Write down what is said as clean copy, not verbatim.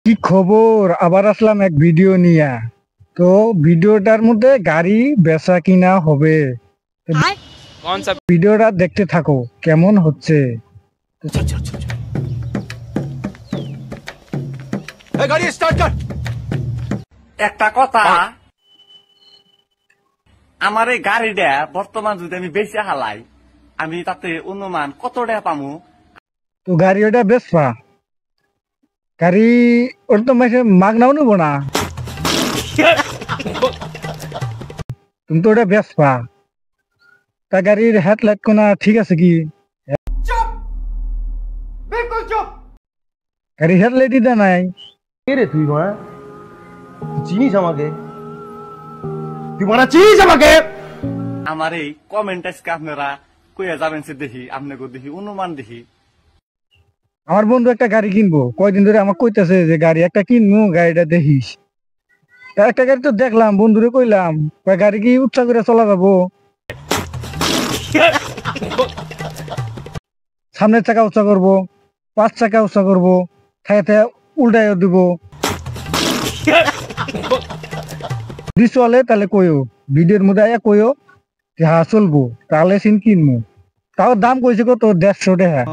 কি খবর? আবার আসলাম এক ভিডিও নিয়ে। তো ভিডিওটার মধ্যে গাড়ি বেচা কিনা হবে। তো कौन सा? ভিডিওটা দেখতে থাকো কেমন হচ্ছে। গাড়ি স্টার্ট কর। একটা কথা, আমার এই গাড়িটা বর্তমান যদি আমি বেশি হালাই, আমি তাতে অনুমান কত টাকা পামু? তো গাড়ি ওটা বেচবা? গাড়ি ওর তো মাগনাও নেবো না, তুমি তো ওটা বেচবা। তা গাড়ির হেডলাইট কোনা ঠিক আছে কি? চুপ, বিলকুল চুপ। গাড়ির হেডলাইটই দা নাই। কে রে তুই মারা চিনিস আমাকে? তুই মারা চিনিস আমাকে? আমার এই কমেন্ট আজকে আপনারা কইয়া যাবেন সে দেখি, আপনাকে দেখি অনুমান দেখি। আমার বন্ধু একটা গাড়ি কিনবো, কয়দিন ধরে আমাকে কইতেছে যে গাড়ি একটা কিনবো, গাড়িটা দেখিস। তা একটা গাড়ি তো দেখলাম, বন্ধুরে কইলাম, কয় গাড়ি কি উৎসাহ করে চলা যাবো? সামনের চাকা উৎসাহ করবো, 5 চাকা উৎসাহ করবো, থাকা থাকা উল্টাই দিব। যদি চলে তাহলে কইও, ভিডিওর মধ্যে আয়া কইও যে হ্যাঁ চলবো, তাহলে সিন কিনবো। তাও দাম কইছে কত, 150 টাকা।